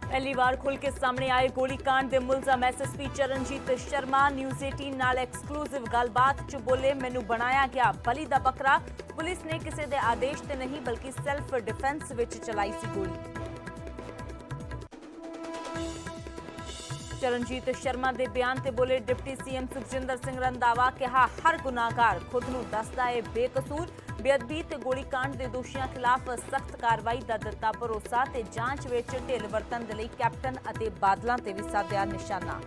पहली बार खुल के सामने आए गोलीकांड के मुलजम एसएसपी चरणजीत शर्मा न्यूज़ 18 नाल एक्सक्लूसिव गलबात च बोले मैनू बनाया गया बली दा बकरा। पुलिस ने किसी के आदेश ते नहीं बल्कि सैल्फ डिफेंस विच चलाई सी गोली। चरणजीत शर्मा के बयान ते बोले डिप्टी सीएम सुखजिंदर सिंह रंधावा कहा हर गुनाहगार खुद नूं दसदा है बेकसूर। बेअदबी ते गोलीकांड के दोषियों खिलाफ सख्त कार्रवाई का दिता भरोसा ते जांच विच ढिल वरतन दे लई कैप्टन अते बादलों ते भी साधिया निशाना।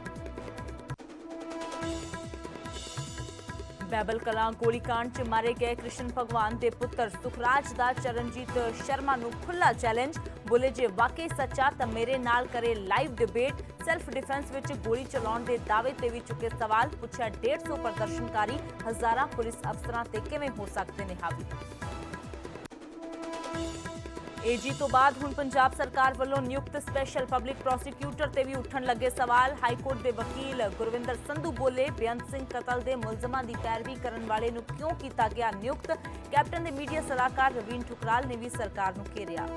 बैबल कलां गोलीकांड च मारे गए कृष्ण भगवान के पुत्र सुखराज का चरणजीत शर्मा नूं खुला चैलेंज। बोले जे वाकई सच्चा तो मेरे नाल करे live debate. Self defence which गोली चलाउण दे दावे ते भी चुके सवाल। पुछया 150 प्रदर्शनकारी हज़ारां पुलिस अफसरां ते किवें हो सकदे ने हावी। एजी तो बाद हुण पंजाब सरकार वालों नियुक्त स्पैशल पब्लिक प्रोसिक्यूटर ते भी उठन लगे सवाल। हाईकोर्ट के वकील गुरविंदर संधू बोले बेअंत सिंह कतल के मुलजमां की पैरवी करने वाले नूं क्यों किया गया नियुक्त। कैप्टन के मीडिया सलाहकार रवीन ठुकराल ने भी सरकार नूं घेरिया।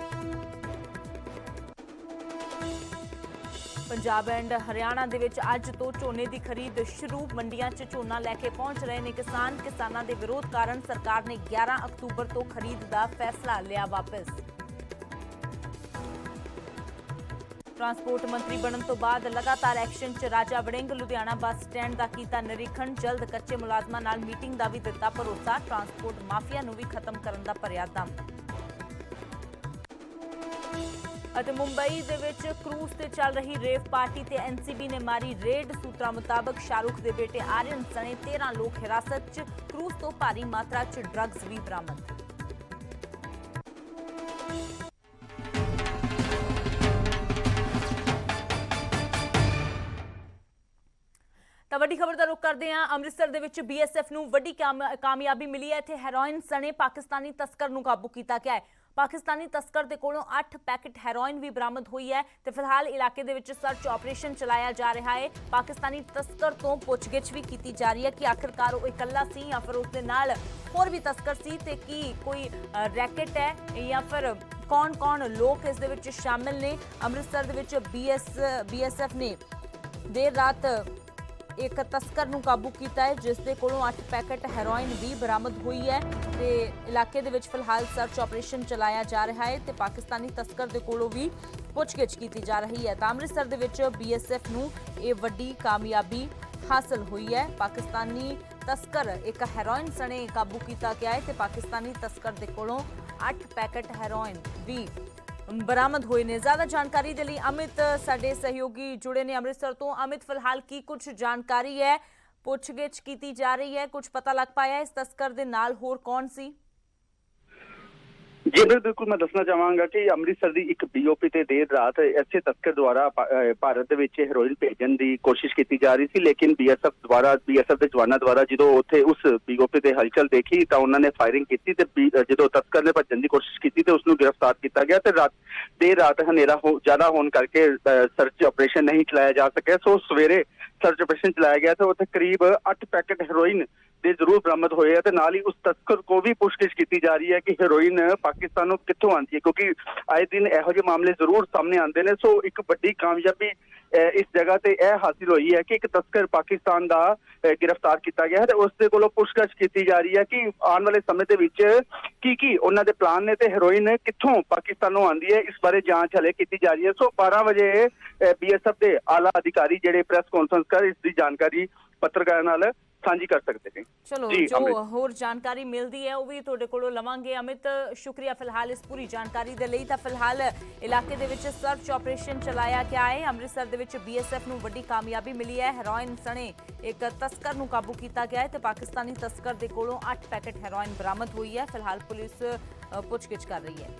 पंजाब एंड हरियाणा दे विच अज तो झोने की खरीद शुरू। मंडियां च झोना लैके पहुंच रहे ने किसान। किसानां दे विरोध कारण सरकार ने 11 अक्तूबर तो खरीद का फैसला लिया वापस। ट्रांसपोर्ट मंत्री बनने तो बाद लगातार एक्शन च राजा वड़िंग लुधियाना बस स्टैंड का किया निरीखण। जल्द कच्चे मुलाजमां नाल मीटिंग का भी दिता भरोसा। ट्रांसपोर्ट माफिया नूं भी खत्म करने का भरिया दम। मुंबई दे विच क्रूज ते चल रही रेव पार्टी ते एनसीबी ने मारी रेड। सूत्रों मुताबक शाहरुख के बेटे आर्यन सने 13 लोग हिरासत च। क्रूज तो भारी मात्रा च ड्रग्स भी बरामद। ਤਾਂ ਵੱਡੀ ਖਬਰ ਦਾ ਰੁਖ ਕਰਦੇ ਹਾਂ। ਅੰਮ੍ਰਿਤਸਰ ਦੇ ਵਿੱਚ ਬੀਐਸਐਫ ਨੂੰ ਵੱਡੀ ਕਾਮਯਾਬੀ ਮਿਲੀ ਹੈ। ਇੱਥੇ ਹੈਰੋਇਨ ਸਣੇ ਪਾਕਿਸਤਾਨੀ ਤਸਕਰ ਨੂੰ ਕਾਬੂ ਕੀਤਾ ਗਿਆ ਹੈ। ਪਾਕਿਸਤਾਨੀ ਤਸਕਰ ਦੇ ਕੋਲੋਂ 8 ਪੈਕੇਟ ਹੈਰੋਇਨ ਵੀ ਬਰਾਮਦ ਹੋਈ ਹੈ ਤੇ ਫਿਲਹਾਲ ਇਲਾਕੇ ਦੇ ਵਿੱਚ ਸਰਚ ਆਪਰੇਸ਼ਨ ਚਲਾਇਆ ਜਾ ਰਿਹਾ ਹੈ। ਪਾਕਿਸਤਾਨੀ ਤਸਕਰ ਤੋਂ ਪੁੱਛਗਿੱਛ ਵੀ ਕੀਤੀ ਜਾ ਰਹੀ ਹੈ ਕਿ ਆਖਿਰਕਾਰ ਉਹ ਇਕੱਲਾ ਸੀ ਜਾਂ ਫਿਰ ਉਸ ਦੇ ਨਾਲ ਹੋਰ ਵੀ ਤਸਕਰ ਸੀ ਤੇ ਕੀ ਕੋਈ ਰੈਕੇਟ ਹੈ ਜਾਂ ਫਿਰ ਕੌਣ ਲੋਕ ਇਸ ਦੇ ਵਿੱਚ ਸ਼ਾਮਿਲ ਨੇ। ਅੰਮ੍ਰਿਤਸਰ ਦੇ ਵਿੱਚ ਬੀਐਸਐਫ ਨੇ ਦੇਰ ਰਾਤ एक तस्कर नूं काबू किया है जिस दे कोलों 8 पैकेट हैरोइन भी बरामद हुई है ते इलाके दे विच फिलहाल सर्च ऑपरेशन चलाया जा रहा है ते पाकिस्तानी तस्कर दे कोलों भी पुछगिछ की जा रही है। तो अमृतसर दे विच बीएसएफ नूं ये वड्डी कामयाबी हासिल हुई है। पाकिस्तानी तस्कर एक हैरोइन सने काबू किया गया है ते पाकिस्तानी तस्कर दे कोलों 8 पैकेट हैरोइन भी बरामद हुए ने। ज्यादा जानकारी के लिए अमित साडे सहयोगी जुड़े ने अमृतसर तो। अमित फिलहाल की कुछ जानकारी है, पुछगिछ की जा रही है, कुछ पता लग पाया इस तस्कर दे नाल होर कौन सी? जी बिल्कुल मैं दसना चाहांगा कि अमृतसर की एक बीओपी ते देर रात ऐसे तस्कर द्वारा भारत दे विच हेरोइन भेजण की कोशिश की जा रही थी लेकिन बीएसएफ के जवानों द्वारा जो उत्थे उस बीओपी ते हलचल देखी तो उन्होंने फायरिंग की जो तस्कर ने भजन की कोशिश की तो उसनूं गिरफ्तार किया गया तो देर रात हनेरा ज्यादा होने करके सर्च ऑपरेशन नहीं चलाया जा सकिया। सो सवेरे सर्च ऑपरेशन चलाया गया तो उत्थे करीब 8 पैकेट हेरोइन दे जरूर बरामद होए है। नाल ही उस तस्कर को भी पुछगिछ की जा रही है कि हेरोइन पाकिस्तानों कित्थों आती है क्योंकि आए दिन इहो जिहे मामले जरूर सामने आते हैं। सो एक बड़ी कामयाबी इस जगह ते यह हासिल हुई है कि एक तस्कर पाकिस्तान का गिरफ्तार किया गया है तो उसके कोलों पुछगिछ की जा रही है कि आने वाले समय के विच की उन्होंने प्लान ने ते हेरोइन कित्थों पाकिस्तानों आती है इस बारे जांच हले की जा रही है। सो 12 बजे बीएसएफ के आला अधिकारी जिहड़े प्रेस कॉन्फ्रेंस कर इसकी जानकारी पत्रकारां नाल साझी कर सकते हैं। चलो जो होर जानकारी मिलती है वो भी तुहाडे कोलों लवांगे। अमित शुक्रिया फिलहाल इस पूरी जानकारी दे लई। तां फिलहाल इलाके दे विच सर्च ऑपरेशन चलाया गया है। अमृतसर दे विच बीएसएफ नूं वड्डी कामयाबी मिली है। हेरोइन सने एक तस्कर नूं काबू किया गया है ते पाकिस्तानी तस्कर दे कोलों 8 पैकेट हेरोइन बरामद हुई है। फिलहाल पुलिस पुछगिछ कर रही है।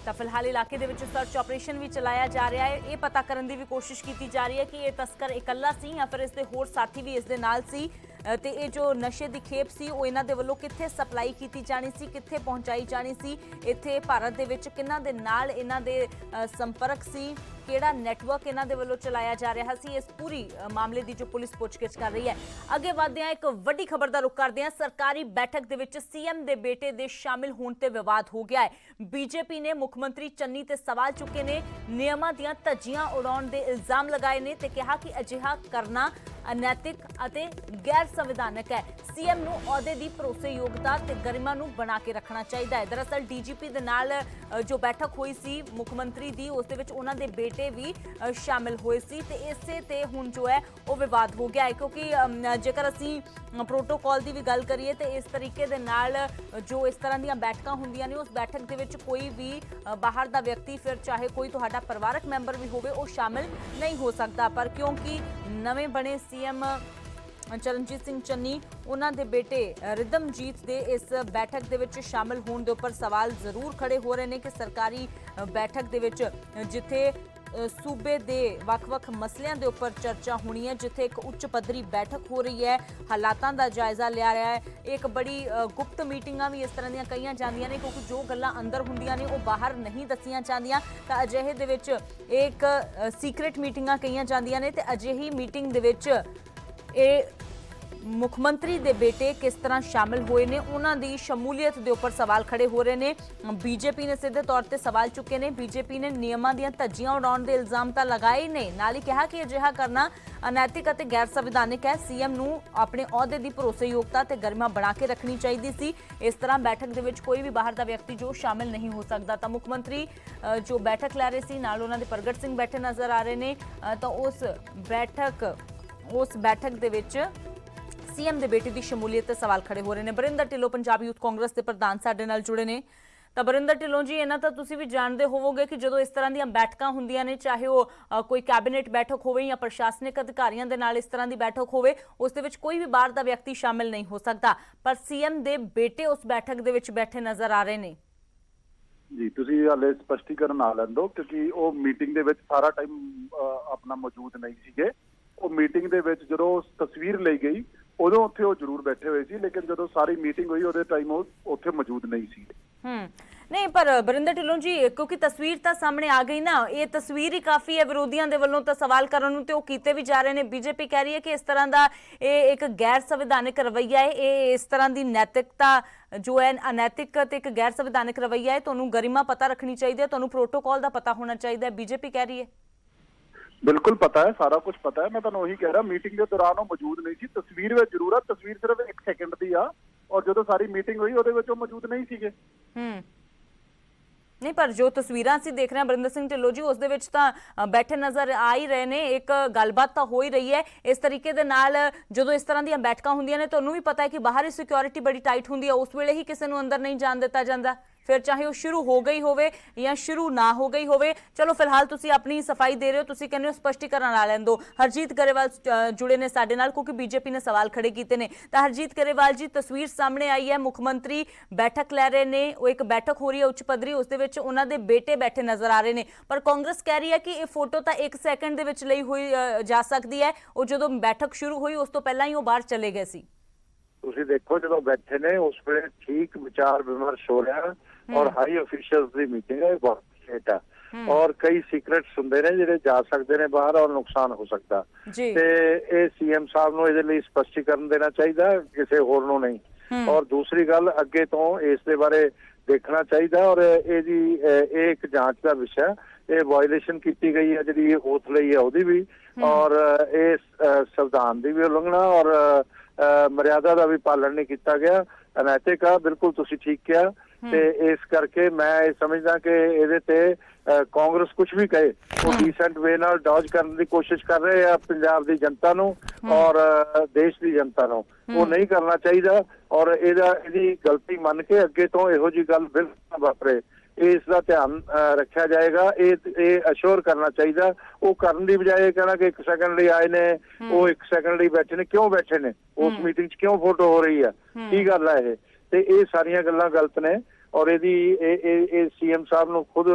ਤਾਂ ਫਿਲਹਾਲ ਇਲਾਕੇ ਦੇ ਵਿੱਚ ਸਰਚ ਆਪਰੇਸ਼ਨ ਵੀ ਚਲਾਇਆ ਜਾ ਰਿਹਾ ਹੈ। ਇਹ ਪਤਾ ਕਰਨ ਦੀ ਵੀ ਕੋਸ਼ਿਸ਼ ਕੀਤੀ ਜਾ ਰਹੀ ਹੈ ਕਿ ਇਹ ਤਸਕਰ ਇਕੱਲਾ ਸੀ ਜਾਂ ਫਿਰ ਇਸ ਦੇ ਹੋਰ ਸਾਥੀ ਵੀ ਇਸ ਦੇ ਨਾਲ ਸੀ ਤੇ ਇਹ ਜੋ ਨਸ਼ੇ ਦੀ ਖੇਪ ਸੀ ਉਹ ਇਹਨਾਂ ਦੇ ਵੱਲੋਂ ਕਿੱਥੇ ਸਪਲਾਈ ਕੀਤੀ ਜਾਣੀ ਸੀ, ਕਿੱਥੇ ਪਹੁੰਚਾਈ ਜਾਣੀ ਸੀ, ਇੱਥੇ ਭਾਰਤ ਦੇ ਵਿੱਚ ਕਿਹਨਾਂ ਦੇ ਨਾਲ ਇਹਨਾਂ ਦੇ ਸੰਪਰਕ ਸੀ, ਕਿਹੜਾ ਨੈਟਵਰਕ ਇਹਨਾਂ ਦੇ ਵੱਲੋਂ ਚਲਾਇਆ ਜਾ ਰਿਹਾ ਸੀ। ਇਸ ਪੂਰੀ ਮਾਮਲੇ ਦੀ ਜੋ ਪੁਲਿਸ ਪੁੱਛਗਿੱਛ ਕਰ ਰਹੀ ਹੈ। ਅੱਗੇ ਵਧਦੇ ਹਾਂ, ਇੱਕ ਵੱਡੀ ਖਬਰ ਦਾ ਰੁਖ ਕਰਦੇ ਹਾਂ। ਸਰਕਾਰੀ ਬੈਠਕ ਦੇ ਵਿੱਚ ਸੀਐਮ ਦੇ ਬੇਟੇ ਦੇ ਸ਼ਾਮਿਲ ਹੋਣ ਤੇ ਵਿਵਾਦ ਹੋ ਗਿਆ ਹੈ। ਬੀਜੇਪੀ ਨੇ ਮੁੱਖ ਮੰਤਰੀ ਚੰਨੀ ਤੇ ਸਵਾਲ ਚੁੱਕੇ ਨੇ, ਨਿਯਮਾਂ ਦੀਆਂ ਧੱਜੀਆਂ ਉਡਾਉਣ ਦੇ ਇਲਜ਼ਾਮ ਲਗਾਏ ਨੇ ਤੇ ਕਿਹਾ ਕਿ ਅਜਿਹਾ ਕਰਨਾ ਅਨੈਤਿਕ ਅਤੇ ਗੈਰ ਸੰਵਿਧਾਨਕ ਹੈ। ਸੀਐਮ ਨੂੰ ਅਹੁਦੇ ਦੀ ਭਰੋਸੇਯੋਗਤਾ ਤੇ ਗਰਿਮਾ ਨੂੰ ਬਣਾ ਕੇ ਰੱਖਣਾ ਚਾਹੀਦਾ ਹੈ। ਦਰਅਸਲ ਡੀਜੀਪੀ ਦੇ ਨਾਲ ਜੋ ਬੈਠਕ ਹੋਈ ਸੀ ਮੁੱਖ ਮੰਤਰੀ ਦੀ, ਉਸ ਦੇ ਵਿੱਚ ਉਹਨਾਂ ਦੇ ਬੇਟੇ ਵੀ ਸ਼ਾਮਿਲ ਹੋਏ ਸੀ ਤੇ ਇਸੇ ਤੇ ਹੁਣ ਜੋ ਹੈ ਉਹ ਵਿਵਾਦ ਹੋ ਗਿਆ ਹੈ। ਕਿਉਂਕਿ ਜੇਕਰ ਅਸੀਂ ਪ੍ਰੋਟੋਕਾਲ ਦੀ ਵੀ ਗੱਲ ਕਰੀਏ ਤੇ ਇਸ ਤਰੀਕੇ ਦੇ ਨਾਲ ਜੋ ਇਸ ਤਰ੍ਹਾਂ ਦੀਆਂ ਬੈਠਕਾਂ ਹੁੰਦੀਆਂ ਨੇ, ਉਸ ਬੈਠਕ ਦੇ ਵਿੱਚ ਕੋਈ ਵੀ ਬਾਹਰ ਦਾ ਵਿਅਕਤੀ, ਫਿਰ ਚਾਹੇ ਕੋਈ ਤੁਹਾਡਾ ਪਰਿਵਾਰਕ ਮੈਂਬਰ ਵੀ ਹੋਵੇ, ਉਹ ਸ਼ਾਮਿਲ ਨਹੀਂ ਹੋ ਸਕਦਾ। ਪਰ ਕਿਉਂਕਿ ਨਵੇਂ ਬਣੇ ਸੀਐਮ ਚਰਨਜੀਤ ਸਿੰਘ ਚੰਨੀ, ਉਹਨਾਂ ਦੇ ਬੇਟੇ ਰਿਦਮਜੀਤ ਦੇ ਇਸ ਬੈਠਕ ਦੇ ਵਿੱਚ ਸ਼ਾਮਿਲ ਹੋਣ ਦੇ ਉੱਪਰ ਸਵਾਲ ਜ਼ਰੂਰ ਖੜੇ ਹੋ ਰਹੇ ਨੇ ਕਿ ਸਰਕਾਰੀ ਬੈਠਕ ਦੇ ਵਿੱਚ ਜਿੱਥੇ ਸੂਬੇ ਦੇ ਵੱਖ-ਵੱਖ ਮਸਲਿਆਂ ਦੇ ਉੱਪਰ ਚਰਚਾ ਹੋਣੀ ਹੈ, ਜਿੱਥੇ ਇੱਕ ਉੱਚ ਪੱਧਰੀ ਬੈਠਕ ਹੋ ਰਹੀ ਹੈ, ਹਾਲਾਤਾਂ ਦਾ ਜਾਇਜ਼ਾ ਲਿਆ ਰਿਹਾ ਹੈ, ਇੱਕ ਬੜੀ ਗੁਪਤ ਮੀਟਿੰਗਾਂ ਵੀ ਇਸ ਤਰ੍ਹਾਂ ਦੀਆਂ ਕਈਆਂ ਜਾਂਦੀਆਂ ਨੇ, ਕਿਉਂਕਿ ਜੋ ਗੱਲਾਂ ਅੰਦਰ ਹੁੰਦੀਆਂ ਨੇ ਉਹ ਬਾਹਰ ਨਹੀਂ ਦੱਸੀਆਂ ਜਾਂਦੀਆਂ। ਤਾਂ ਅਜਿਹੇ ਦੇ ਵਿੱਚ ਇੱਕ ਸੀਕ੍ਰੇਟ ਮੀਟਿੰਗਾਂ ਕਈਆਂ ਜਾਂਦੀਆਂ ਨੇ ਤੇ ਅਜਿਹੀ ਮੀਟਿੰਗ ਦੇ ਵਿੱਚ ਇਹ ਮੁੱਖ ਮੰਤਰੀ ਦੇ ਬੇਟੇ ਕਿਸ ਤਰ੍ਹਾਂ ਸ਼ਾਮਿਲ ਹੋਏ ਨੇ, ਉਹਨਾਂ ਦੀ ਸ਼ਮੂਲੀਅਤ ਦੇ ਉੱਪਰ ਸਵਾਲ ਖੜੇ ਹੋ ਰਹੇ ਨੇ। ਬੀਜੇਪੀ ਨੇ ਸਿੱਧੇ ਤੌਰ ਤੇ ਸਵਾਲ ਚੁੱਕੇ ਨੇ। ਬੀਜੇਪੀ ਨੇ ਨਿਯਮਾਂ ਦੀਆਂ ਧੱਜੀਆਂ ਉਡਾਉਣ ਦੇ ਇਲਜ਼ਾਮ ਤਾਂ ਲਗਾਏ ਨੇ, ਨਾਲ ਹੀ ਕਿਹਾ ਕਿ ਅਜਿਹਾ ਕਰਨਾ ਅਨੈਤਿਕ ਅਤੇ ਗੈਰ ਸੰਵਿਧਾਨਕ ਹੈ। ਸੀਐਮ ਨੂੰ ਆਪਣੇ ਅਹੁਦੇ ਦੀ ਭਰੋਸੇਯੋਗਤਾ ਤੇ ਗਰਿਮਾ ਬਣਾ ਕੇ ਰੱਖਣੀ ਚਾਹੀਦੀ ਸੀ। ਇਸ ਤਰ੍ਹਾਂ ਬੈਠਕ ਦੇ ਵਿੱਚ ਕੋਈ ਵੀ ਬਾਹਰ ਦਾ ਵਿਅਕਤੀ ਜੋ ਸ਼ਾਮਿਲ ਨਹੀਂ ਹੋ ਸਕਦਾ। ਤਾਂ ਮੁੱਖ ਮੰਤਰੀ ਜੋ ਬੈਠਕ ਲੈ ਰਹੇ ਸੀ, ਨਾਲ ਉਹਨਾਂ ਦੇ ਪ੍ਰਗਟ ਸਿੰਘ ਬੈਠੇ ਨਜ਼ਰ ਆ ਰਹੇ ਨੇ। ਤਾਂ ਉਸ ਬੈਠਕ ਦੇ ਵਿੱਚ ਸੀਐਮ ਦੇ ਬੇਟੇ ਦੀ ਸ਼ਮੂਲੀਅਤ ਤੇ ਸਵਾਲ ਖੜੇ ਹੋ ਰਹੇ ਨੇ। ਬਰਿੰਦਰ ਢਿੱਲੋਂ ਪੰਜਾਬ ਯੂਥ ਕਾਂਗਰਸ ਦੇ ਪ੍ਰਧਾਨ ਸਾਡੇ ਨਾਲ ਜੁੜੇ ਨੇ। ਤਾਂ ਬਰਿੰਦਰ ਢਿੱਲੋਂ ਜੀ, ਇਹਨਾਂ ਤਾਂ ਤੁਸੀਂ ਵੀ ਜਾਣਦੇ ਹੋਵੋਗੇ ਕਿ ਜਦੋਂ ਇਸ ਤਰ੍ਹਾਂ ਦੀਆਂ ਬੈਠਕਾਂ ਹੁੰਦੀਆਂ ਨੇ, ਚਾਹੇ ਉਹ ਕੋਈ ਕੈਬਨਿਟ ਬੈਠਕ ਹੋਵੇ ਜਾਂ ਪ੍ਰਸ਼ਾਸਨਿਕ ਅਧਿਕਾਰੀਆਂ ਦੇ ਨਾਲ ਇਸ ਤਰ੍ਹਾਂ ਦੀ ਬੈਠਕ ਹੋਵੇ, ਉਸ ਦੇ ਵਿੱਚ ਕੋਈ ਵੀ ਬਾਹਰ ਦਾ ਵਿਅਕਤੀ ਸ਼ਾਮਿਲ ਨਹੀਂ ਹੋ ਸਕਦਾ। ਪਰ ਸੀਐਮ ਦੇ ਬੇਟੇ ਉਸ ਬੈਠਕ ਦੇ ਵਿੱਚ ਬੈਠੇ ਨਜ਼ਰ ਆ ਰਹੇ ਨੇ। ਜੀ, ਤੁਸੀਂ ਹਾਲੇ ਸਪਸ਼ਟੀਕਰਨ ਨਾ ਲੈਂਦੋ ਕਿਉਂਕਿ ਉਹ ਮੀਟਿੰਗ ਦੇ ਵਿੱਚ ਸਾਰਾ ਟਾਈਮ ਆਪਣਾ ਮੌਜੂਦ ਨਹੀਂ ਸੀਗੇ। ਉਹ ਮੀਟਿੰਗ ਦੇ ਵਿੱਚ ਜਦੋਂ ਤਸਵੀਰ ਲਈ ਗਈ ਉਦੋਂ ਉੱਥੇ ਉਹ ਜ਼ਰੂਰ ਬੈਠੇ ਹੋਏ ਸੀ, ਲੇਕਿਨ ਜਦੋਂ ਸਾਰੀ ਮੀਟਿੰਗ ਹੋਈ ਉਹਦੇ ਟਾਈਮ ਉਹ ਉੱਥੇ ਮੌਜੂਦ ਨਹੀਂ ਸੀ। ਨਹੀਂ, ਪਰ ਬਰਿੰਦਰ ਢਿੱਲੋਂ ਜੀ, ਕਿਉਂਕਿ ਤਸਵੀਰ ਤਾਂ ਸਾਹਮਣੇ ਆ ਗਈ ਨਾ, ਇਹ ਤਸਵੀਰ ਹੀ ਕਾਫੀ ਹੈ। ਵਿਰੋਧੀਆਂ ਦੇ ਵੱਲੋਂ ਤਾਂ ਸਵਾਲ ਕਰਨ ਨੂੰ ਤੇ ਉਹ ਕੀਤੇ ਵੀ ਜਾ ਰਹੇ ਨੇ। ਬੀਜੇਪੀ ਕਹਿ ਰਹੀ ਹੈ ਕਿ ਇਸ ਤਰ੍ਹਾਂ ਦਾ ਇਹ ਇੱਕ ਗੈਰ ਸੰਵਿਧਾਨਕ ਰਵੱਈਆ ਹੈ, ਇਹ ਇਸ ਤਰ੍ਹਾਂ ਦੀ ਨੈਤਿਕਤਾ ਜੋ ਹੈ ਅਨੈਤਿਕ ਤੇ ਇੱਕ ਗੈਰ ਸੰਵਿਧਾਨਕ ਰਵੱਈਆ ਹੈ। ਤੁਹਾਨੂੰ ਗਰਿਮਾ ਪਤਾ ਰੱਖਣੀ ਚਾਹੀਦੀ ਹੈ, ਤੁਹਾਨੂੰ ਪ੍ਰੋਟੋਕਾਲ ਦਾ ਪਤਾ ਹੋਣਾ ਚਾਹੀਦਾ ਹੈ, ਬੀਜੇਪੀ ਕਹਿ ਰਹੀ ਹੈ। ਬਿਲਕੁਲ ਪਤਾ ਹੈ, ਸਾਰਾ ਕੁਝ ਪਤਾ ਹੈ। ਮੈਂ ਤੁਹਾਨੂੰ ਉਹੀ ਕਹਿ ਰਿਹਾ, ਮੀਟਿੰਗ ਦੇ ਦੌਰਾਨ ਉਹ ਮੌਜੂਦ ਨਹੀਂ ਸੀ। ਤਸਵੀਰ ਵਿੱਚ ਜ਼ਰੂਰ ਆ, ਤਸਵੀਰ ਸਿਰਫ 1 ਸੈਕਿੰਡ ਦੀ ਆ, ਔਰ ਜਦੋਂ ਸਾਰੀ ਮੀਟਿੰਗ ਹੋਈ ਉਹਦੇ ਵਿੱਚ ਉਹ ਮੌਜੂਦ ਨਹੀਂ ਸੀਗੇ। ਨਹੀਂ, ਪਰ ਜੋ ਤਸਵੀਰਾਂ ਅਸੀਂ ਦੇਖ ਰਹੇ ਹਾਂ ਬਰਿੰਦਰ ਸਿੰਘ ਢਿੱਲੋਂ ਜੀ, ਉਸ ਦੇ ਵਿੱਚ ਤਾਂ ਬੈਠੇ ਨਜ਼ਰ ਆ ਹੀ ਰਹੇ ਨੇ। ਇੱਕ ਗੱਲਬਾਤ ਤਾਂ ਹੋ ਹੀ ਰਹੀ ਹੈ। ਇਸ ਤਰੀਕੇ ਦੇ ਨਾਲ ਜਦੋਂ ਇਸ ਤਰ੍ਹਾਂ ਦੀਆਂ ਬੈਠਕਾਂ ਹੁੰਦੀਆਂ ਨੇ, ਤੁਹਾਨੂੰ ਵੀ ਪਤਾ ਹੈ ਕਿ ਬਾਹਰ ਹੀ ਸਿਕਿਉਰਿਟੀ ਬੜੀ ਟਾਈਟ ਹੁੰਦੀ ਹੈ, ਉਸ ਵੇਲੇ ਹੀ ਕਿਸੇ ਨੂੰ ਅੰਦਰ ਨਹੀਂ ਜਾਣ ਦਿੱਤਾ ਜਾਂਦਾ, ਫਿਰ ਚਾਹੇ ਉਹ ਸ਼ੁਰੂ ਹੋ ਗਈ ਹੋਵੇ ਜਾਂ ਸ਼ੁਰੂ ਨਾ ਹੋ ਗਈ ਹੋਵੇ। ਚਲੋ ਫਿਲਹਾਲ ਤੁਸੀਂ ਆਪਣੀ ਸਫਾਈ ਦੇ ਰਹੇ ਹੋ, ਤੁਸੀਂ ਕਹਿੰਦੇ ਹੋ ਸਪਸ਼ਟੀਕਰਨ ਆ ਲੈਣ ਦਿਓ। ਹਰਜੀਤ ਗਰੇਵਾਲ ਜੁੜੇ ਨੇ ਸਾਡੇ ਨਾਲ, ਕਿਉਂਕਿ ਬੀਜੇਪੀ ਨੇ ਸਵਾਲ ਖੜੇ ਕੀਤੇ ਨੇ। ਤਾਂ ਹਰਜੀਤ ਗਰੇਵਾਲ ਜੀ, ਤਸਵੀਰ ਸਾਹਮਣੇ ਆਈ ਹੈ, ਮੁੱਖ ਮੰਤਰੀ ਬੈਠਕ ਲੈ ਰਹੇ ਨੇ, ਉਹ ਇੱਕ ਬੈਠਕ ਹੋ ਰਹੀ ਹੈ ਉੱਚ ਪੱਧਰੀ, ਉਸ ਦੇ ਵਿੱਚ ਉਹਨਾਂ ਦੇ ਬੇਟੇ ਬੈਠੇ ਨਜ਼ਰ ਆ ਰਹੇ ਨੇ। ਪਰ ਕਾਂਗਰਸ ਕਹਿ ਰਹੀ ਹੈ ਕਿ ਇਹ ਫੋਟੋ ਤਾਂ 1 ਸੈਕਿੰਡ ਦੇ ਵਿੱਚ ਲਈ ਹੋਈ ਜਾ ਸਕਦੀ ਹੈ। ਉਹ ਜਦੋਂ ਬੈਠਕ ਸ਼ੁਰੂ ਹੋਈ ਉਸ ਤੋਂ ਪਹਿਲਾਂ ਹੀ ਉਹ ਬਾਹਰ ਚਲੇ ਗਏ ਸੀ। ਤੁਸੀਂ ਦੇਖੋ, ਜਦੋਂ ਬੈਠੇ ਨੇ ਉਸ ਵੇਲੇ ਠੀਕ ਵਿਚਾਰ ਵਿਮਰਸ਼ ਹੋ ਰਿਹਾ ਔਰ ਹਾਈ ਅਫੀਸ਼ੀਅਲਸ ਦੀ ਮੀਟਿੰਗ ਹੈ, ਬਹੁਤ ਸਟੇਟ ਆ ਔਰ ਕਈ ਸੀਕ੍ਰੇਟਸ ਹੁੰਦੇ ਨੇ ਜਿਹੜੇ ਜਾ ਸਕਦੇ ਨੇ ਬਾਹਰ ਔਰ ਨੁਕਸਾਨ ਹੋ ਸਕਦਾ। ਤੇ ਇਹ ਸੀਐਮ ਸਾਹਿਬ ਨੂੰ ਇਹਦੇ ਲਈ ਸਪਸ਼ਟੀਕਰਨ ਦੇਣਾ ਚਾਹੀਦਾ, ਕਿਸੇ ਹੋਰ ਨੂੰ ਨਹੀਂ। ਔਰ ਦੂਸਰੀ ਗੱਲ, ਅੱਗੇ ਤੋਂ ਇਸ ਦੇ ਬਾਰੇ ਦੇਖਣਾ ਚਾਹੀਦਾ ਔਰ ਇਹ ਇੱਕ ਜਾਂਚ ਦਾ ਵਿਸ਼ਾ। ਇਹ ਵਾਇਲੇਸ਼ਨ ਕੀਤੀ ਗਈ ਹੈ ਜਿਹੜੀ ਓਥ ਲਈ ਹੈ ਉਹਦੀ ਵੀ, ਔਰ ਇਹ ਸੰਵਿਧਾਨ ਦੀ ਵੀ ਉਲੰਘਣਾ ਔਰ ਮਰਿਆਦਾ ਦਾ ਵੀ ਪਾਲਣ ਨਹੀਂ ਕੀਤਾ ਗਿਆ, ਅਨੈਤਿਕ ਆ। ਬਿਲਕੁਲ ਤੁਸੀਂ ਠੀਕ ਕਿਹਾ। ਤੇ ਇਸ ਕਰਕੇ ਮੈਂ ਇਹ ਸਮਝਦਾ ਕਿ ਇਹਦੇ ਤੇ ਕਾਂਗਰਸ ਕੁਝ ਵੀ ਕਹੇ, ਉਹ ਡੀਸੈਂਟ ਵੇ ਨਾਲ ਡੌਜ ਕਰਨ ਦੀ ਕੋਸ਼ਿਸ਼ ਕਰ ਰਹੇ ਆ ਪੰਜਾਬ ਦੀ ਜਨਤਾ ਨੂੰ ਔਰ ਦੇਸ਼ ਦੀ ਜਨਤਾ ਨੂੰ। ਉਹ ਨਹੀਂ ਕਰਨਾ ਚਾਹੀਦਾ ਔਰ ਇਹਦੀ ਗਲਤੀ ਮੰਨ ਕੇ ਅੱਗੇ ਤੋਂ ਇਹੋ ਜਿਹੀ ਗੱਲ ਬਿਲਕੁਲ ਨਾ ਵਾਪਰੇ, ਇਸ ਦਾ ਧਿਆਨ ਰੱਖਿਆ ਜਾਏਗਾ। ਇਹ ਅਸ਼ੋਰ ਕਰਨਾ ਚਾਹੀਦਾ। ਉਹ ਕਰਨ ਦੀ ਬਜਾਏ ਕਹਿਣਾ ਕਿ 1 ਸੈਕਿੰਡ ਲਈ ਆਏ ਨੇ, ਉਹ 1 ਸੈਕਿੰਡ ਲਈ ਬੈਠੇ ਨੇ, ਕਿਉਂ ਬੈਠੇ ਨੇ, ਉਸ ਮੀਟਿੰਗ 'ਚ ਕਿਉਂ ਫੋਟੋ ਹੋ ਰਹੀ ਆ, ਕੀ ਗੱਲ ਆ ਇਹ? ਤੇ ਇਹ ਸਾਰੀਆਂ ਗੱਲਾਂ ਗਲਤ ਨੇ ਔਰ ਇਹ ਸੀਐਮ ਸਾਹਿਬ ਨੂੰ ਖੁਦ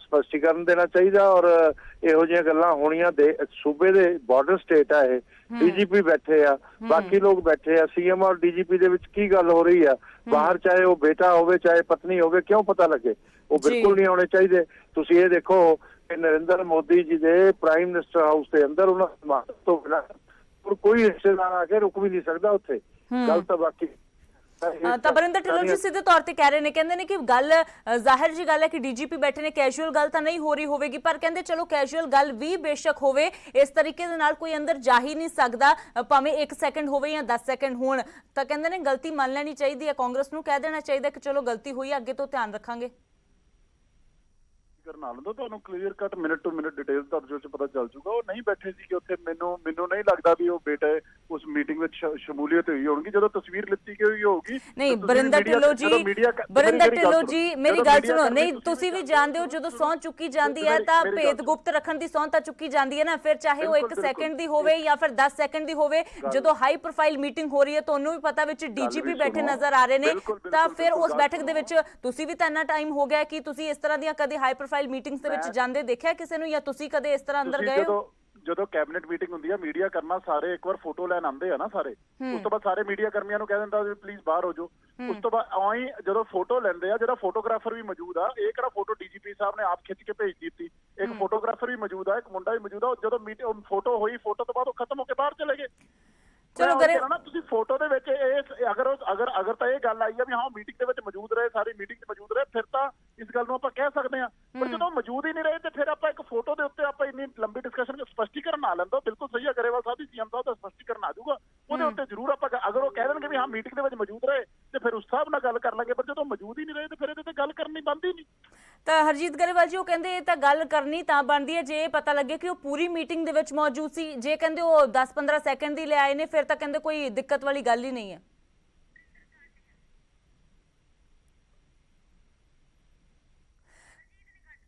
ਸਪਸ਼ਟੀਕਰਨ ਦੇਣਾ ਚਾਹੀਦਾ। ਔਰ ਇਹੋ ਜਿਹੀਆਂ ਗੱਲਾਂ ਹੋਣੀਆਂ ਦੇ ਸੂਬੇ ਦੇ ਬਾਰਡਰ ਸਟੇਟ ਆ ਇਹ, ਡੀਜੀਪੀ ਬੈਠੇ ਆ, ਬਾਕੀ ਲੋਕ ਬੈਠੇ ਆ, ਸੀਐਮ ਔਰ ਡੀਜੀਪੀ ਦੇ ਵਿੱਚ ਕੀ ਗੱਲ ਹੋ ਰਹੀ ਆ ਬਾਹਰ, ਚਾਹੇ ਉਹ ਬੇਟਾ ਹੋਵੇ ਚਾਹੇ ਪਤਨੀ ਹੋਵੇ, ਕਿਉਂ ਪਤਾ ਲੱਗੇ? ਉਹ ਬਿਲਕੁਲ ਨਹੀਂ ਆਉਣੇ ਚਾਹੀਦੇ। ਤੁਸੀਂ ਇਹ ਦੇਖੋ ਕਿ ਨਰਿੰਦਰ ਮੋਦੀ ਜੀ ਦੇ ਪ੍ਰਾਈਮ ਮਿਨਿਸਟਰ ਹਾਊਸ ਦੇ ਅੰਦਰ ਉਹਨਾਂ ਦੀ ਇਮਾਰਤ ਤੋਂ ਬਿਨਾਂ ਕੋਈ ਰਿਸ਼ਤੇਦਾਰ ਆ ਕੇ ਰੁਕ ਵੀ ਨਹੀਂ ਸਕਦਾ ਉੱਥੇ। ਗੱਲ ਤਾਂ ਬਾਕੀ ਤਾਂ ਬਰਿੰਦਰ ਢਿੱਲੋਂ ਜੀ ਸਿੱਧੇ ਤੌਰ ਤੇ ਕਹਿ ਰਹੇ ਨੇ, ਕਹਿੰਦੇ ਨੇ ਕਿ ਗੱਲ ਜ਼ਾਹਿਰ ਜੀ ਗੱਲ ਹੈ ਕਿ ਡੀਜੀਪੀ ਬੈਠੇ ਨੇ, ਕੈਜੂਅਲ ਗੱਲ ਤਾਂ ਨਹੀਂ ਹੋ ਰਹੀ ਹੋਵੇਗੀ, ਪਰ ਕਹਿੰਦੇ ਚਲੋ ਕੈਜੂਅਲ ਗੱਲ ਵੀ ਬੇਸ਼ੱਕ ਹੋਵੇ, ਇਸ ਤਰੀਕੇ ਦੇ ਨਾਲ ਕੋਈ ਅੰਦਰ ਜਾ ਹੀ ਨਹੀਂ ਸਕਦਾ, ਭਾਵੇਂ 1 ਸੈਕਿੰਡ ਹੋਵੇ ਜਾਂ 10 ਸੈਕਿੰਡ ਹੋਣ। ਤਾਂ ਕਹਿੰਦੇ ਨੇ ਗਲਤੀ ਮੰਨ ਲੈਣੀ ਚਾਹੀਦੀ ਹੈ, ਕਾਂਗਰਸ ਨੂੰ ਕਹਿ ਦੇਣਾ ਚਾਹੀਦਾ ਕਿ ਚਲੋ ਗਲਤੀ ਹੋਈ, ਅੱਗੇ ਤੋਂ ਧਿਆਨ ਰੱਖਾਂਗੇ। ਕਰਨਾ ਲੈਂਦੋ, ਤੁਹਾਨੂੰ clear cut minute to minute detail ਤੁਹਾਡੇ ਜੋ ਪਤਾ ਚੱਲ ਜੂਗਾ। ਉਹ ਨਹੀਂ ਬੈਠੇ ਸੀ ਕਿ ਉੱਥੇ, ਮੈਨੂੰ ਨਹੀਂ ਲੱਗਦਾ ਵੀ ਉਹ ਬੇਟੇ ਉਸ ਮੀਟਿੰਗ ਵਿੱਚ ਸ਼ਮੂਲੀਅਤ ਹੋਈ ਹੋਣਗੀ। ਜਦੋਂ ਤਸਵੀਰ ਲਿੱਤੀ ਗਈ ਹੋਊਗੀ ਨਹੀਂ ਬਰਿੰਦਰ ਢਿੱਲੋਂ ਜੀ, ਮੇਰੀ ਗੱਲ ਸੁਣੋ, ਨਹੀਂ ਤੁਸੀਂ ਵੀ ਜਾਣਦੇ ਹੋ ਜਦੋਂ ਸਹੁੰ ਚੁੱਕੀ ਜਾਂਦੀ ਹੈ ਤਾਂ ਭੇਦ ਗੁਪਤ ਰੱਖਣ ਦੀ ਸਹੁੰ ਤਾਂ ਚੁੱਕੀ ਜਾਂਦੀ ਹੈ ਨਾ, ਫਿਰ ਚਾਹੇ ਉਹ 1 ਸੈਕਿੰਡ ਦੀ ਹੋਵੇ ਜਾਂ ਫਿਰ 10 ਸੈਕਿੰਡ ਦੀ ਹੋਵੇ। ਜਦੋਂ ਹਾਈ ਪ੍ਰੋਫਾਈਲ ਮੀਟਿੰਗ ਹੋ ਰਹੀ ਹੈ, ਤੁਹਾਨੂੰ ਵੀ ਪਤਾ ਵਿੱਚ ਡੀਜੀਪੀ ਬੈਠੇ ਨਜ਼ਰ ਆ ਰਹੇ ਨੇ, ਤਾਂ ਫਿਰ ਉਸ ਬੈਠਕ ਦੇ ਵਿੱਚ ਤੁਸੀਂ ਵੀ ਤਾਂ ਇੰਨਾ ਟਾਈਮ ਹੋ ਗਿਆ ਕਿ ਤੁਸੀਂ ਇਸ ਤਰ੍ਹਾਂ ਦੀਆਂ ਕਦੇ ਹਾਈ ਪ੍ਰੋਫਾਈਲ ਮੀਟਿੰਗਸ ਦੇ ਵਿੱਚ ਜਾਂਦੇ ਦੇਖਿਆ ਕਿਸੇ ਨੂੰ, ਜਾਂ ਤੁਸੀਂ ਕਦੇ ਇਸ ਤਰ੍ਹਾਂ ਅੰਦਰ ਗਏ ਹੋ? ਜਦੋਂ ਕੈਬਨਿਟ ਮੀਟਿੰਗ ਹੁੰਦੀ ਹੈ, ਮੀਡੀਆ ਕਰਮਾ ਸਾਰੇ ਇੱਕ ਵਾਰ ਫੋਟੋ ਲੈਣ ਆਉਂਦੇ ਆ ਨਾ ਸਾਰੇ, ਉਸ ਤੋਂ ਬਾਅਦ ਸਾਰੇ ਮੀਡੀਆ ਕਰਮੀਆਂ ਨੂੰ ਕਹਿ ਦਿੰਦਾ ਵੀ ਪਲੀਜ਼ ਬਾਹਰ ਹੋ ਜਾਓ। ਉਸ ਤੋਂ ਬਾਅਦ ਆਈ ਜਦੋਂ ਫੋਟੋ ਲੈਂਦੇ ਆ, ਜਿਹੜਾ ਫੋਟੋਗ੍ਰਾਫਰ ਵੀ ਮੌਜੂਦ ਆ, ਇਹ ਕਿਹੜਾ ਫੋਟੋ ਡੀਜੀਪੀ ਸਾਹਿਬ ਨੇ ਆਪ ਖਿੱਚ ਕੇ ਭੇਜ ਦਿੱਤੀ, ਇੱਕ ਫੋਟੋਗ੍ਰਾਫਰ ਵੀ ਮੌਜੂਦ ਆ, ਇੱਕ ਮੁੰਡਾ ਵੀ ਮੌਜੂਦ ਆ। ਜਦੋਂ ਮੀਟਿੰਗ ਫੋਟੋ ਹੋਈ, ਫੋਟੋ ਤੋਂ ਬਾਅਦ ਉਹ ਖਤਮ ਹੋ ਕੇ ਬਾਹਰ ਚਲੇ ਗਏ। ਚਲੋ ਨਾ ਤੁਸੀਂ ਫੋਟੋ ਦੇ ਵਿੱਚ ਅਗਰ ਤਾਂ ਇਹ ਗੱਲ ਆਈ ਆ ਵੀ ਹਾਂ ਮੀਟਿੰਗ ਦੇ ਵਿੱਚ ਮੌਜੂਦ ਰਹੇ, ਸਾਰੀ ਮੀਟਿੰਗ 'ਚ ਮੌਜੂਦ ਰਹੇ, ਫਿਰ ਤਾਂ ਇਸ ਗੱਲ ਨੂੰ ਆਪਾਂ ਕਹਿ ਸਕਦੇ ਹਾਂ। ਪਰ ਜਦੋਂ ਮੌਜੂਦ ਹੀ ਨਹੀਂ ਰਹੇ ਤੇ ਫਿਰ ਆਪਾਂ ਇੱਕ ਫੋਟੋ ਦੇ ਉੱਤੇ ਆਪਾਂ ਇੰਨੀ ਲੰਬੀ ਡਿਸਕਸ਼ਨ ਸਪਸ਼ਟੀਕਰਨ ਨਾ ਲੈਂਦਾ। ਬਿਲਕੁਲ ਸਹੀ ਹੈ, ਗਰੇਵਾਲ ਸਾਹਿਬ ਦੀ ਸੀਐਮ ਸਾਹਿਬ ਦਾ ਸਪਸ਼ਟੀਕਰਨ ਆ ਜਾਊਗਾ, ਉਹਦੇ ਉੱਤੇ ਜ਼ਰੂਰ ਆਪਾਂ ਅਗਰ ਉਹ ਕਹਿ ਦੇਣਗੇ ਵੀ ਹਾਂ ਮੀਟਿੰਗ ਦੇ ਵਿੱਚ ਮੌਜੂਦ ਰਹੇ ਤੇ ਫਿਰ ਉਸ ਹਿਸਾਬ ਨਾਲ ਗੱਲ ਕਰ ਲਾਂਗੇ। ਪਰ ਜਦੋਂ ਮੌਜੂਦ ਹੀ ਨਹੀਂ ਰਹੇ ਤੇ ਫਿਰ ਇਹਦੇ ਤੇ ਗੱਲ ਕਰਨੀ ਬਣਦੀ ਨਹੀਂ। ਤਾਂ ਹਰਜੀਤ ਗਰੇਵਾਲ ਜੀ ਉਹ ਕਹਿੰਦੇ ਇਹ ਤਾਂ ਗੱਲ ਕਰਨੀ ਤਾਂ ਬਣਦੀ ਹੈ ਜੇ ਪਤਾ ਲੱਗੇ ਕਿ ਉਹ ਪੂਰੀ ਮੀਟਿੰਗ ਦੇ ਵਿੱਚ ਮੌਜੂਦ ਸੀ। ਜੇ ਕਹਿੰਦੇ ਉਹ 10-15 ਸੈਕਿੰਡ ਦੀ ਲੈ ਆਏ ਨੇ, ਫਿਰ ਤਾਂ ਕਹਿੰਦੇ ਕੋਈ ਦਿੱਕਤ ਵਾਲੀ ਗੱਲ ਹੀ ਨਹੀਂ ਹੈ।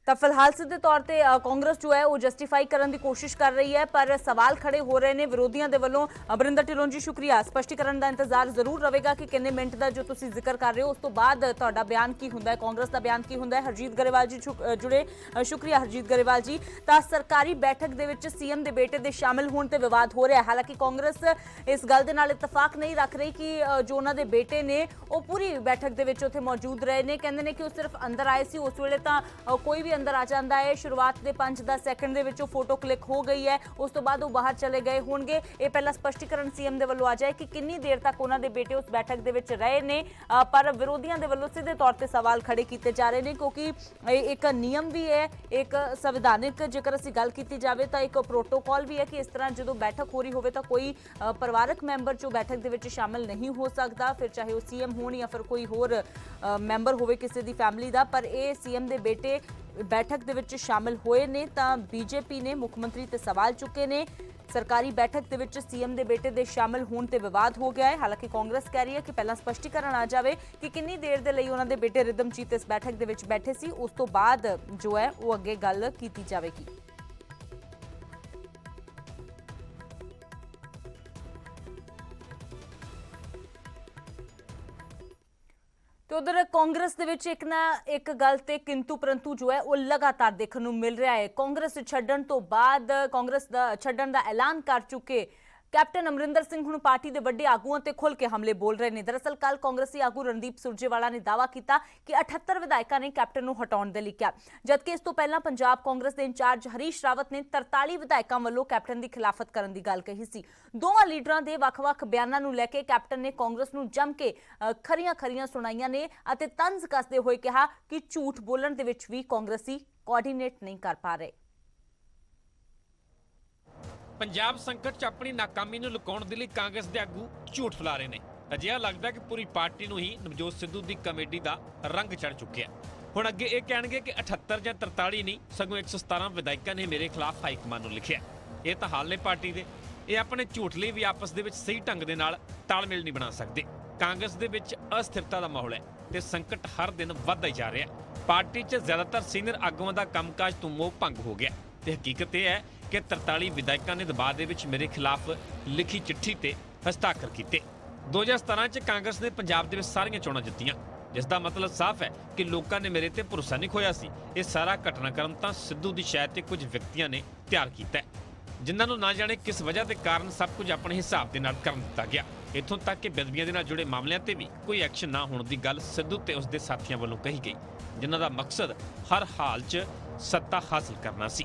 ਤਾਂ ਫਿਲਹਾਲ ਸਿੱਧੇ ਤੌਰ ਤੇ ਕਾਂਗਰਸ ਜੋ ਹੈ ਉਹ ਜਸਟੀਫਾਈ ਕਰਨ ਦੀ ਕੋਸ਼ਿਸ਼ ਕਰ ਰਹੀ ਹੈ, ਪਰ ਸਵਾਲ ਖੜੇ ਹੋ ਰਹੇ ਨੇ ਵਿਰੋਧੀਆਂ ਦੇ ਵੱਲੋਂ। ਬਰਿੰਦਰ ਢਿੱਲੋਂ ਜੀ ਸ਼ੁਕਰੀਆ, ਸਪਸ਼ਟੀਕਰਨ ਦਾ ਇੰਤਜ਼ਾਰ ਜ਼ਰੂਰ ਰਹੇਗਾ ਕਿ ਕਿੰਨੇ ਮਿੰਟ ਦਾ ਜੋ ਤੁਸੀਂ ਜ਼ਿਕਰ ਕਰ ਰਹੇ ਹੋ ਉਸ ਤੋਂ ਬਾਅਦ ਤੁਹਾਡਾ ਬਿਆਨ ਕੀ ਹੁੰਦਾ ਹੈ, ਕਾਂਗਰਸ ਦਾ ਬਿਆਨ ਕੀ ਹੁੰਦਾ ਹੈ। ਹਰਜੀਤ ਗਰੇਵਾਲ ਜੀ ਜੁੜੇ, ਸ਼ੁਕਰੀਆ ਹਰਜੀਤ ਗਰੇਵਾਲ ਜੀ। ਤਾਂ ਸਰਕਾਰੀ ਬੈਠਕ ਦੇ ਵਿੱਚ ਸੀਐਮ ਦੇ ਬੇਟੇ ਦੇ ਸ਼ਾਮਿਲ ਹੋਣ ਤੇ ਵਿਵਾਦ ਹੋ ਰਿਹਾ। ਹਾਲਾਂਕਿ ਕਾਂਗਰਸ ਇਸ ਗੱਲ ਦੇ ਨਾਲ ਇਤਫਾਕ ਨਹੀਂ ਰੱਖ ਰਹੀ ਕਿ ਜੋ ਉਹਨਾਂ ਦੇ ਬੇਟੇ ਨੇ ਉਹ ਪੂਰੀ ਬੈਠਕ ਦੇ ਵਿੱਚ ਉੱਥੇ ਮੌਜੂਦ ਰਹੇ ਨੇ। ਕਹਿੰਦੇ ਨੇ ਕਿ ਉਹ ਸਿਰਫ ਅੰਦਰ ਆਏ ਸੀ, ਉਸ ਵੇਲੇ ਤਾਂ ਕੋਈ ਵੀ ਅੰਦਰ ਆ ਜਾਂਦਾ ਹੈ। ਸ਼ੁਰੂਆਤ ਦੇ 5-10 ਸੈਕਿੰਡ ਦੇ ਵਿੱਚ ਉਹ ਫੋਟੋ ਕਲਿੱਕ ਹੋ ਗਈ ਹੈ, ਉਸ ਤੋਂ ਬਾਅਦ ਉਹ ਬਾਹਰ ਚਲੇ ਗਏ ਹੋਣਗੇ। ਇਹ ਪਹਿਲਾਂ ਸਪਸ਼ਟੀਕਰਨ ਸੀਐਮ ਦੇ ਵੱਲੋਂ ਆ ਜਾਏ ਕਿ ਕਿੰਨੀ ਦੇਰ ਤੱਕ ਉਹਨਾਂ ਦੇ ਬੇਟੇ ਉਸ ਬੈਠਕ ਦੇ ਵਿੱਚ ਰਹੇ ਨੇ। ਪਰ ਵਿਰੋਧੀਆਂ ਦੇ ਵੱਲੋਂ ਸਿੱਧੇ ਤੌਰ ਤੇ ਸਵਾਲ ਖੜੇ ਕੀਤੇ ਜਾ ਰਹੇ ਨੇ, ਕਿਉਂਕਿ ਇਹ ਇੱਕ ਨਿਯਮ ਵੀ ਹੈ, ਇੱਕ ਸੰਵਿਧਾਨਿਕ ਜੇਕਰ ਅਸੀਂ ਗੱਲ ਕੀਤੀ ਜਾਵੇ ਤਾਂ ਇੱਕ ਪ੍ਰੋਟੋਕਾਲ ਵੀ ਹੈ ਕਿ ਇਸ ਤਰ੍ਹਾਂ ਜਦੋਂ ਬੈਠਕ ਹੋ ਰਹੀ ਹੋਵੇ ਤਾਂ ਕੋਈ ਪਰਿਵਾਰਕ ਮੈਂਬਰ ਜੋ ਬੈਠਕ ਦੇ ਵਿੱਚ ਸ਼ਾਮਿਲ ਨਹੀਂ ਹੋ ਸਕਦਾ, ਫਿਰ ਚਾਹੇ ਉਹ ਸੀਐਮ ਹੋਣ ਜਾਂ ਫਿਰ ਕੋਈ ਹੋਰ ਮੈਂਬਰ ਹੋਵੇ ਕਿਸੇ ਦੀ ਫੈਮਿਲੀ ਦਾ। ਪਰ ਇਹ ਸੀਐਮ ਦੇ ਬੇਟੇ ਬੈਠਕ ਦੇ ਵਿੱਚ ਸ਼ਾਮਿਲ ਹੋਏ ਨੇ ਤਾਂ ਬੀਜੇਪੀ ਨੇ ਮੁੱਖ ਮੰਤਰੀ ਤੇ ਸਵਾਲ ਚੁੱਕੇ ਨੇ। ਸਰਕਾਰੀ ਬੈਠਕ ਦੇ ਵਿੱਚ ਸੀਐਮ ਦੇ ਬੇਟੇ ਦੇ ਸ਼ਾਮਿਲ ਹੋਣ ਤੇ ਵਿਵਾਦ ਹੋ ਗਿਆ ਹੈ। ਹਾਲਾਂਕਿ ਕਾਂਗਰਸ ਕਹਿ ਰਹੀ ਹੈ ਕਿ ਪਹਿਲਾਂ ਸਪਸ਼ਟੀਕਰਨ ਆ ਜਾਵੇ ਕਿ ਕਿੰਨੀ ਦੇਰ ਦੇ ਲਈ ਉਹਨਾਂ ਦੇ ਬੇਟੇ ਰਿਦਮਜੀਤ ਇਸ ਬੈਠਕ ਦੇ ਵਿੱਚ ਬੈਠੇ ਸੀ, ਉਸ ਤੋਂ ਬਾਅਦ ਜੋ ਹੈ ਉਹ ਅੱਗੇ ਗੱਲ ਕੀਤੀ ਜਾਵੇਗੀ। ਤੇ ਉਧਰ ਕਾਂਗਰਸ ਦੇ ਵਿੱਚ ਇੱਕ ਗੱਲ ਤੇ ਕਿੰਤੂ ਪਰੰਤੂ ਜੋ ਹੈ ਉਹ ਲਗਾਤਾਰ ਦੇਖਣ ਨੂੰ ਮਿਲ ਰਿਹਾ ਹੈ। ਕਾਂਗਰਸ ਛੱਡਣ ਤੋਂ ਬਾਅਦ ਕਾਂਗਰਸ ਦਾ ਛੱਡਣ ਦਾ ਐਲਾਨ ਕਰ ਚੁੱਕੇ ਕੈਪਟਨ ਅਮਰਿੰਦਰ ਸਿੰਘ ਹੁਣ ਪਾਰਟੀ ਦੇ ਵੱਡੇ ਆਗੂਆਂ ਤੇ ਖੁੱਲ ਕੇ ਹਮਲੇ ਬੋਲ ਰਹੇ ਨੇ। ਦਰਅਸਲ ਕੱਲ ਕਾਂਗਰਸੀ ਆਗੂ ਰਣਦੀਪ ਸੁਰਜੇਵਾਲਾ ਨੇ ਦਾਅਵਾ ਕੀਤਾ ਕਿ 78 ਵਿਧਾਇਕਾਂ ਨੇ ਕੈਪਟਨ ਨੂੰ ਹਟਾਉਣ ਦੇ ਲਈ ਕਿਹਾ, ਜਦਕਿ ਇਸ ਤੋਂ ਪਹਿਲਾਂ ਪੰਜਾਬ ਕਾਂਗਰਸ ਦੇ ਇੰਚਾਰਜ ਹਰੀਸ਼ ਰਾਵਤ ਨੇ 43 ਵਿਧਾਇਕਾਂ ਵੱਲੋਂ ਕੈਪਟਨ ਦੀ ਖਿਲਾਫਤ ਕਰਨ ਦੀ ਗੱਲ ਕਹੀ ਸੀ। ਦੋਵਾਂ ਲੀਡਰਾਂ ਦੇ ਵੱਖ-ਵੱਖ ਬਿਆਨਾਂ ਨੂੰ ਲੈ ਕੇ ਕੈਪਟਨ ਨੇ ਕਾਂਗਰਸ ਨੂੰ ਜੰਮ ਕੇ ਖਰੀਆਂ ਸੁਣਾਈਆਂ ਨੇ ਅਤੇ ਤੰਜ਼ ਕੱਸਦੇ ਹੋਏ ਕਿਹਾ ਕਿ ਝੂਠ ਬੋਲਣ ਦੇ ਵਿੱਚ ਵੀ ਕਾਂਗਰਸੀ ਕੋਆਰਡੀਨੇਟ ਨਹੀਂ ਕਰ ਪਾ ਰਹੇ। ਪੰਜਾਬ ਸੰਕਟ 'ਚ ਆਪਣੀ ਨਾਕਾਮੀ ਨੂੰ ਲੁਕਾਉਣ ਦੇ ਲਈ ਕਾਂਗਰਸ ਦੇ ਆਗੂ ਝੂਠ ਫੈਲਾ ਰਹੇ ਨੇ। ਅਜਿਹਾ ਲੱਗਦਾ ਕਿ ਪੂਰੀ ਪਾਰਟੀ ਨੂੰ ਹੀ ਨਵਜੋਤ ਸਿੱਧੂ ਦੀ ਕਮੇਡੀ ਦਾ ਰੰਗ ਚੜ੍ਹ ਚੁੱਕਿਆ। ਹੁਣ ਅੱਗੇ ਇਹ ਕਹਿਣਗੇ ਕਿ 78 ਜਾਂ 43 ਨਹੀਂ ਸਗੋਂ 117 ਵਿਧਾਇਕਾਂ ਨੇ ਮੇਰੇ ਖਿਲਾਫ ਹਾਈਕਮਾਨ ਨੂੰ ਲਿਖਿਆ। ਇਹ ਤਾਂ ਹਾਲ ਨੇ ਪਾਰਟੀ ਦੇ। ਇਹ ਆਪਣੇ ਝੂਠ ਲਈ ਵੀ ਆਪਸ ਦੇ ਵਿੱਚ ਸਹੀ ਢੰਗ ਦੇ ਨਾਲ ਤਾਲਮੇਲ ਨਹੀਂ ਬਣਾ ਸਕਦੇ। ਕਾਂਗਰਸ ਦੇ ਵਿੱਚ ਅਸਥਿਰਤਾ ਦਾ ਮਾਹੌਲ ਹੈ ਤੇ ਸੰਕਟ ਹਰ ਦਿਨ ਵੱਧਦਾ ਹੀ ਜਾ ਰਿਹਾ। ਪਾਰਟੀ 'ਚ ਜ਼ਿਆਦਾਤਰ ਸੀਨੀਅਰ ਆਗੂਆਂ ਦਾ ਕੰਮਕਾਜ ਤੋਂ ਮੋਹ ਭੰਗ ਹੋ ਗਿਆ ਤੇ ਹਕੀਕਤ ਇਹ ਹੈ ਕਿ 43 ਵਿਧਾਇਕਾਂ ਨੇ ਦਬਾਅ ਦੇ ਵਿੱਚ ਮੇਰੇ ਖਿਲਾਫ ਲਿਖੀ ਚਿੱਠੀ ਤੇ ਹਸਤਾਖਰ ਕੀਤੇ। 2017 'ਚ ਕਾਂਗਰਸ ਨੇ ਪੰਜਾਬ ਦੇ ਵਿੱਚ ਸਾਰੀਆਂ ਚੋਣਾਂ ਜਿੱਤੀਆਂ, ਜਿਸ ਦਾ ਮਤਲਬ ਸਾਫ਼ ਹੈ ਕਿ ਲੋਕਾਂ ਨੇ ਮੇਰੇ ਤੇ ਭਰੋਸਾ ਨਹੀਂ ਖੋਇਆ ਸੀ। ਇਹ ਸਾਰਾ ਘਟਨਾਕ੍ਰਮ ਤਾਂ ਸਿੱਧੂ ਦੀ ਸ਼ਾਇਦ ਤੇ ਕੁਝ ਵਿਅਕਤੀਆਂ ਨੇ ਤਿਆਰ ਕੀਤਾ ਹੈ, ਜਿਨ੍ਹਾਂ ਨੂੰ ਨਾ ਜਾਣੇ ਕਿਸ ਵਜ੍ਹਾ ਦੇ ਕਾਰਨ ਸਭ ਕੁਝ ਆਪਣੇ ਹਿਸਾਬ ਦੇ ਨਾਲ ਕਰਨ ਦਿੱਤਾ ਗਿਆ। ਇੱਥੋਂ ਤੱਕ ਕਿ ਬੇਅਦਬੀਆਂ ਦੇ ਨਾਲ ਜੁੜੇ ਮਾਮਲਿਆਂ ਤੇ ਵੀ ਕੋਈ ਐਕਸ਼ਨ ਨਾ ਹੋਣ ਦੀ ਗੱਲ ਸਿੱਧੂ ਤੇ ਉਸਦੇ ਸਾਥੀਆਂ ਵੱਲੋਂ ਕਹੀ ਗਈ, ਜਿਨ੍ਹਾਂ ਦਾ ਮਕਸਦ ਹਰ ਹਾਲ 'ਚ सत्ता हासिल करना सी।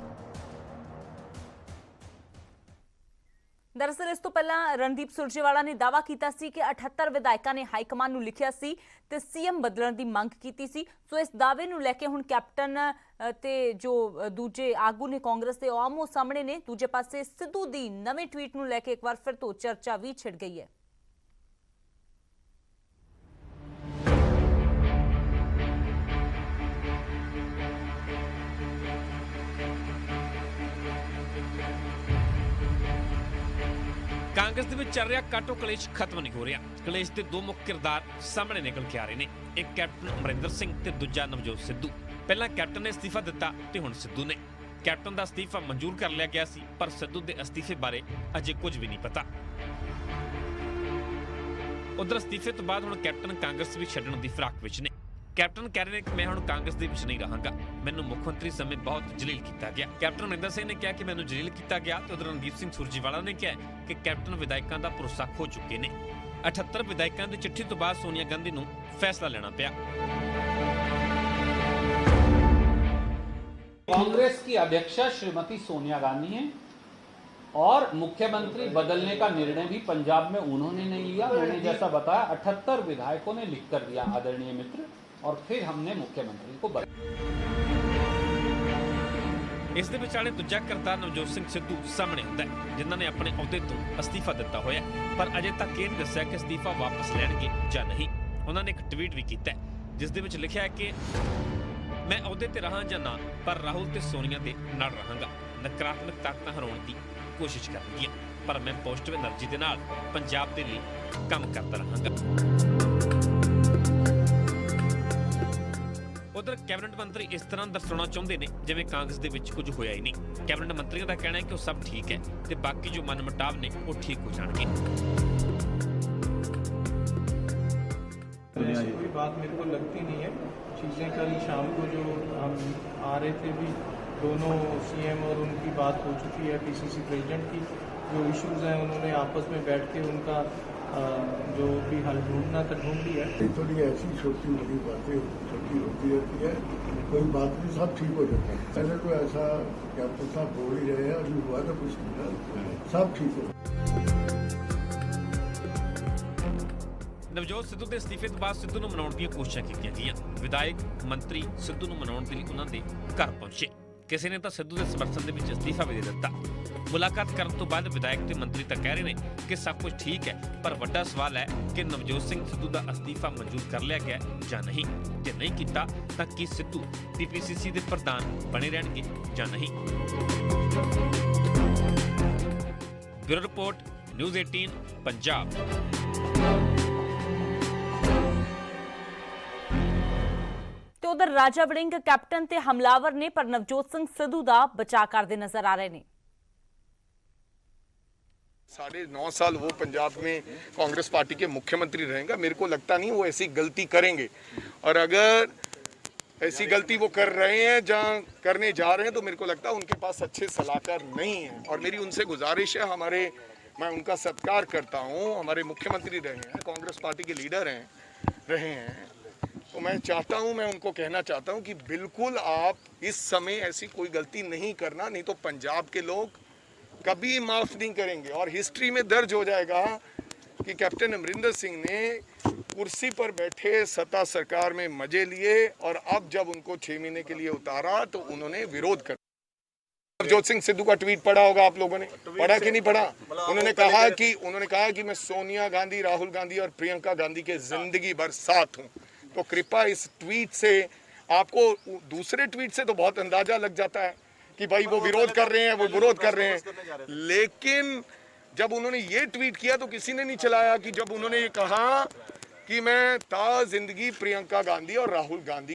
दरअसल इस तो पहला रणदीप सुरजेवाला ने दावा किया सी कि 78 विधायकों ने हाईकमान नूं लिखिया सी ते सीएम बदलण दी मंग कीती सी। सो इस दावे नूं लैके हुण कैप्टन ते जो दूजे आगू ने कांग्रेस के आमो सामने ने। दूजे पासे सिद्धू दी नवें ट्वीट नूं लैके एक बार फिर तो चर्चा भी छिड़ गई है। कांग्रेस ਦੇ ਵਿੱਚ ਚੱਲ ਰਿਹਾ ਕਾਟੋ ਕਲੇਸ਼ ਖਤਮ ਨਹੀਂ ਹੋ ਰਿਹਾ। ਕਲੇਸ਼ ਦੇ ਦੋ ਮੁੱਖ ਕਿਰਦਾਰ ਸਾਹਮਣੇ ਨਿਕਲ ਕੇ ਆ ਰਹੇ ਨੇ। ਇੱਕ ਕੈਪਟਨ ਅਮਰਿੰਦਰ ਸਿੰਘ ਤੇ ਦੂਜਾ ਨਵਜੋਤ ਸਿੱਧੂ। ਪਹਿਲਾਂ ਕੈਪਟਨ ਨੇ ਅਸਤੀਫਾ ਦਿੱਤਾ ਤੇ ਹੁਣ ਸਿੱਧੂ ਨੇ। ਕੈਪਟਨ ਦਾ ਅਸਤੀਫਾ ਮਨਜ਼ੂਰ ਕਰ ਲਿਆ ਗਿਆ ਸੀ, ਪਰ ਸਿੱਧੂ ਦੇ ਅਸਤੀਫੇ ਬਾਰੇ ਅਜੇ ਕੁਝ ਵੀ ਨਹੀਂ ਪਤਾ। ਉਧਰ ਅਸਤੀਫੇ ਤੋਂ ਬਾਅਦ ਹੁਣ ਕੈਪਟਨ ਕਾਂਗਰਸ ਵੀ ਛੱਡਣ ਦੀ ਫਿਰਾਕ ਵਿੱਚ ਨੇ। कैप्टन कह रहे हैं कि मैं हुण कांग्रेस दे विच नहीं रहांगा, मैनूं मुख मंत्री समय बहुत जलील किया गया। कैप्टन अमरिंदर सिंह ने कहा कि मैनूं जलील किया गया। तो उधर रणदीप सिंह सुरजेवाला ने कहा कि कैप्टन विधायकों का भरोसा खो चुके हैं। 78 विधायकों की चिट्ठी तो बाद सोनिया गांधी नूं फैसला लेना पिया। कांग्रेस की अध्यक्षा श्रीमती सोनिया गांधी हैं और मुख्यमंत्री बदलने का निर्णय भी पंजाब में उन्होंने नहीं लिया। मैंने जैसा बताया 78 विधायकों ने लिख कर दिया आदरणीय मित्र, और फिर हमने मुख्यमंत्री को इस दे विचाले दूजा किरदार नवजोत सिंह सिद्धू सामने हुंदा है, जिन्हां ने अपने अहुदे तो अस्तीफा दिता होया, पर अजे तक ये नहीं दस्सिया कि अस्तीफा वापस लैणगे जां नहीं। उन्होंने एक ट्वीट भी कीता है जिस दे विच लिखिया है कि मैं अहुदे ते रहां जां ना, पर राहुल ते सोनिया दे नाल रहांगा। नकारात्मक ताकतां हराउण दी कोशिश करनगीआं, पर मैं पॉजिटिव एनर्जी दे नाल पंजाब दे लई काम करदा रहांगा। उधर कैबिनेट मंत्री इस तरह दर्शाना चाहते हैं जिवें कांग्रेस दे विच कुछ होया ही नहीं। कैबिनेट मंत्रियों का कहना है कि वो सब ठीक है ते बाकी जो मनमुटाव ने वो ठीक हो जाएंगे। ऐसी कोई बात मेरे को लगती नहीं है। चीज़ें कल शाम को जो हम आ रहे थे भी दोनों सीएम और उनकी बात हो चुकी है। पीसीसी प्रेसिडेंट की जो इश्यूज हैं उन्होंने आपस में बैठ के उनका जो भी हल ढूंढना था ढूंढ लिया। थोड़ी ऐसी छोटी बड़ी बातें छोटी होती रहती है, कोई बात नहीं, सब ठीक हो जाता है। पहले तो ऐसा कैप्टन साहब बोल ही रहे हैं, अभी हुआ तो कुछ नहीं, सब ठीक हो। नवजोत सिद्धू के अस्तीफे तो बाद सिद्धू नूं मनाउण ਦੀਆਂ ਕੋਸ਼ਿਸ਼ਾਂ ਕੀਤੀਆਂ ਗਈਆਂ। ਵਿਧਾਇਕ ਮੰਤਰੀ ਸਿੱਧੂ ਨੂੰ ਮਨਾਉਣ ਦੇ ਲਈ ਉਹਨਾਂ ਦੇ ਘਰ ਪਹੁੰਚੇ। ਕਿਸੇ ਨੇ ਤਾਂ ਸਿੱਧੂ ਦੇ ਸਮਰਥਨ ਦੇ ਵਿੱਚ ਅਸਤੀਫਾ ਵੀ ਦੇ ਦਿੱਤਾ। ਮੁਲਾਕਾਤ ਕਰਨ ਤੋਂ ਬਾਅਦ ਵਿਧਾਇਕ ਤੇ ਮੰਤਰੀ ਤਾਂ ਕਹਿ ਰਹੇ ਨੇ ਕਿ ਸਭ ਕੁਝ ਠੀਕ ਹੈ, ਪਰ ਵੱਡਾ ਸਵਾਲ ਹੈ ਕਿ ਨਵਜੋਤ ਸਿੰਘ ਸਿੱਧੂ ਦਾ ਅਸਤੀਫਾ ਮਨਜ਼ੂਰ ਕਰ ਲਿਆ ਗਿਆ ਜਾਂ ਨਹੀਂ। ਜੇ ਨਹੀਂ ਕੀਤਾ ਤਾਂ ਕੀ ਸਿੱਧੂ TPCC ਦੇ ਪ੍ਰਧਾਨ ਬਣੇ ਰਹਿਣਗੇ ਜਾਂ ਨਹੀਂ। Bureau report, news 18 Punjab. ਤੇ ਉਧਰ ਰਾਜਾ ਵੜਿੰਗ ਕੈਪਟਨ ਤੇ ਹਮਲਾਵਰ ਨੇ, ਪਰ ਨਵਜੋਤ ਸਿੰਘ ਸਿੱਧੂ ਦਾ ਬਚਾਅ ਕਰਦੇ ਨਜ਼ਰ ਆ ਰਹੇ ਨੇ। 9.5 साल वो पंजाब में कांग्रेस पार्टी के मुख्यमंत्री रहेंगे। मेरे को लगता नहीं वो ऐसी गलती करेंगे, और अगर ऐसी गलती वो कर रहे हैं जहाँ करने जा रहे हैं तो मेरे को लगता है उनके पास अच्छे सलाहकार नहीं हैं। और मेरी उनसे गुजारिश है, मैं उनका सत्कार करता हूँ, हमारे मुख्यमंत्री रहे हैं, कांग्रेस पार्टी के लीडर रहे हैं, तो मैं चाहता हूँ, मैं उनको कहना चाहता हूँ कि बिल्कुल आप इस समय ऐसी कोई गलती नहीं करना, नहीं तो पंजाब के लोग कभी माफ़ नहीं करेंगे। और हिस्ट्री में दर्ज हो जाएगा कि कैप्टन अमरिंदर सिंह ने कुर्सी पर बैठे सत्ता सरकार में मजे लिए, और अब जब उनको 6 महीने के लिए उतारा तो उन्होंने विरोध कर। नवजोत सिंह सिद्धू का ट्वीट पढ़ा होगा आप लोगों ने, पढ़ा कि नहीं पढ़ा? उन्होंने कहा कि मैं सोनिया गांधी, राहुल गांधी और प्रियंका गांधी के जिंदगी भर साथ हूँ। तो कृपया इस ट्वीट से, आपको दूसरे ट्वीट से तो बहुत अंदाजा लग जाता है कि भाई वो विरोध कर रहे हैं, वो विरोध कर रहे हैं, लेकिन जब उन्होंने ये ट्वीट किया तो किसी ने नहीं चलाया कि जब उन्होंने ये कहा कि मैं जिंदगी प्रियंका गांधी और राहुल गांधी